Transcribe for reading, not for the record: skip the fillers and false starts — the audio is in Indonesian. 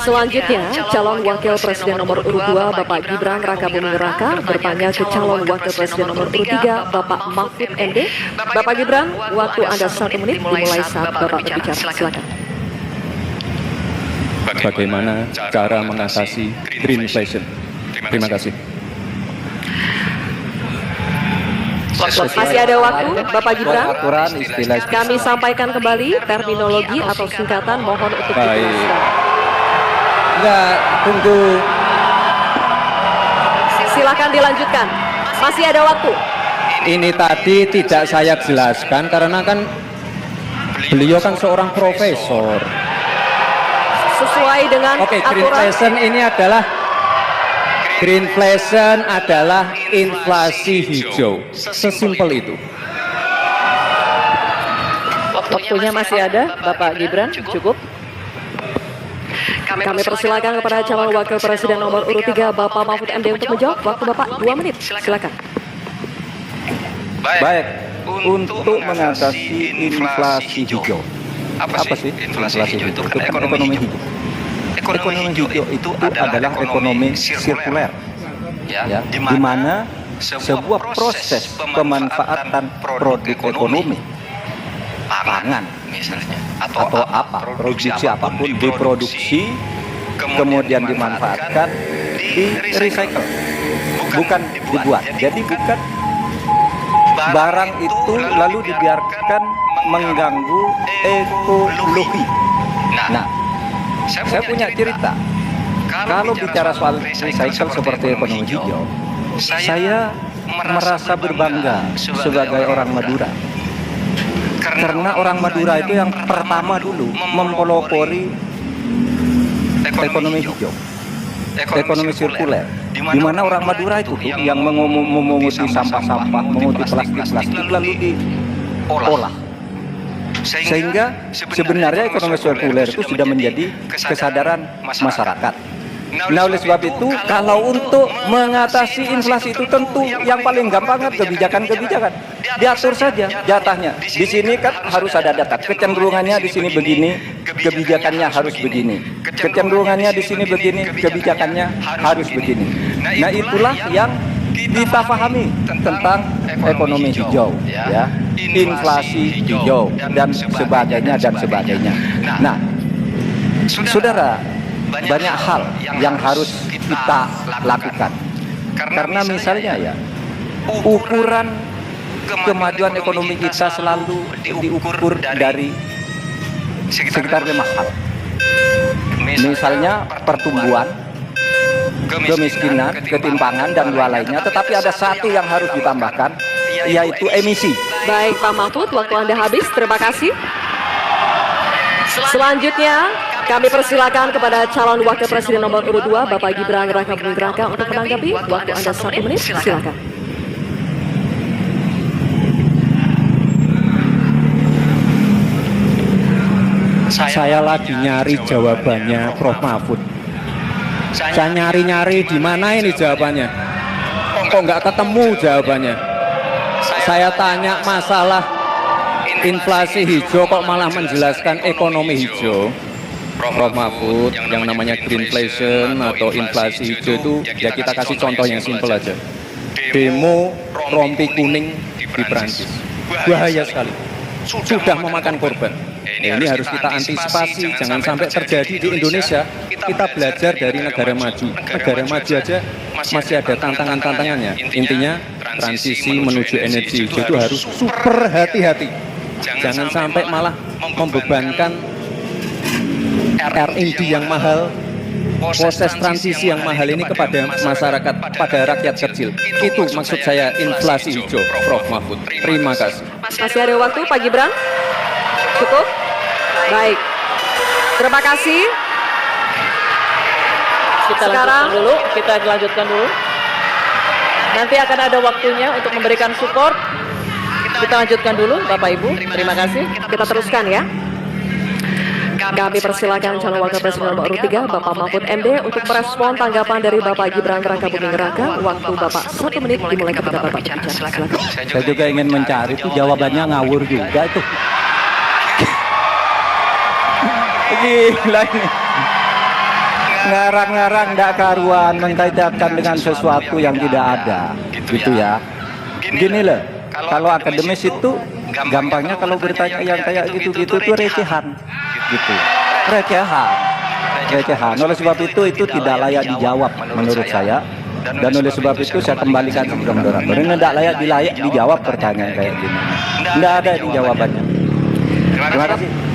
Selanjutnya, calon wakil presiden nomor urut 2 Bapak Gibran Raka Buming Raka bertanya ke calon wakil presiden nomor urut 3 Bapak Mahfud MD. Bapak Gibran, waktu Anda 1 menit dimulai saat Bapak berbicara. Silakan. Bagaimana cara mengatasi greenflation? Terima kasih. Masih ada waktu, Bapak Gibran. Aturan istilah Kami sampaikan kembali terminologi atau singkatan, mohon untuk Baik. dijelaskan. enggak tunggu. Silakan dilanjutkan. Masih ada waktu. Ini tadi tidak saya jelaskan karena kan beliau kan seorang profesor. Sesuai dengan Oke, aturan. greenflation adalah inflasi hijau. Sesimpel itu. Waktunya masih ada, Bapak Gibran, cukup. Kami persilakan kepada calon wakil presiden nomor urut 3 Bapak Mahfud MD untuk menjawab. Waktu Bapak 2 menit. Silakan. Baik, untuk mengatasi inflasi hijau. Apa sih inflasi hijau itu? Kan ekonomi hijau. Ekonomi hijau itu adalah ekonomi sirkuler, ya, di mana sebuah proses pemanfaatan produk ekonomi, pangan misalnya, atau apa, produksi apapun diproduksi, kemudian dimanfaatkan, di recycle, bukan dibuat. Jadi bukan barang itu lalu dibiarkan mengganggu ekologi. Nah, saya punya cerita. Kalau bicara soal recycle seperti ekonomi hijau, saya merasa berbangga sebagai orang Madura. Karena orang Madura itu yang pertama dulu mempelopori ekonomi hijau, ekonomi sirkuler. Di mana orang Madura itu tuh yang memunguti sampah-sampah, memunguti plastik-plastik lalu diolah. Sehingga sebenarnya ekonomi sirkuler itu sudah menjadi kesadaran masyarakat. Nah, oleh sebab itu kalau untuk mengatasi inflasi itu tentu yang paling gampang kan kebijakan-kebijakan. Diatur saja jatahnya. Di sini kan harus ada data. Kecenderungannya di sini begini, kebijakannya harus begini. Kecenderungannya di sini begini, kebijakannya harus begini. Nah, itulah yang kita pahami tentang ekonomi hijau, ya, inflasi hijau dan sebagainya. Nah, saudara, banyak hal yang harus kita lakukan. Karena misalnya ya, ukuran kemajuan ekonomi kita selalu diukur dari sekitar 5 hal. Misalnya pertumbuhan, kemiskinan, ketimpangan, dan dua lainnya. Tetapi ada satu yang harus ditambahkan, yaitu emisi. Baik, Pak Mahfud, waktu Anda habis. Terima kasih. Selanjutnya, kami persilakan kepada calon wakil presiden nomor urut 2 Bapak Gibran Raka Buming Raka untuk menanggapi. Waktu Anda 1 menit. Silakan. Saya lagi nyari jawabannya Prof Mahfud. Saya nyari-nyari di mana ini jawabannya. Kok nggak ketemu jawabannya? Saya tanya masalah inflasi hijau kok malah menjelaskan ekonomi hijau. Prof Mahfud, yang namanya greenflation atau inflasi hijau itu ya kita kasih contoh yang simpel aja. Demo rompi kuning di Prancis. Bahaya sekali. Sudah memakan korban. Ini harus kita antisipasi, jangan sampai terjadi di Indonesia. Kita belajar dari negara maju. Negara maju aja masih ada tantangan-tantangannya. Intinya transisi menuju energi hijau itu harus super hati-hati. Jangan sampai malah membebankan R&D yang mahal, proses transisi yang mahal ini kepada masyarakat, pada rakyat kecil. Itu maksud saya inflasi hijau, Prof Mahfud. Terima kasih. Masih ada waktu, Pak Gibran? Cukup? Baik. Terima kasih. Kita lanjutkan dulu. Nanti akan ada waktunya untuk memberikan support. Kita lanjutkan dulu, Bapak Ibu. Terima kasih. Kita teruskan ya. Kami persilakan calon wakil presiden nomor urut 3 Bapak Mahfud MD untuk merespon tanggapan dari Bapak Gibran Raka Buming Raka. Waktu Bapak 1 menit dimulai ketika Bapak bicara. Silakan. Saya juga ingin mencari itu jawabannya ngawur juga itu. Gila ini. ngarang-ngarang ndak karuan mengkaitkan dengan sesuatu yang tidak ada, gitu ya. Gini loh, kalau akademis itu gampangnya kalau bertanya yang kayak gitu-gitu tuh recehan, gitu. Recehan. Oleh sebab itu tidak layak dijawab menurut saya. Dan oleh sebab itu saya kembalikan ke moderator. Ini tidak layak dijawab pertanyaan kayak gini. Tidak ada di jawabannya. Terima kasih.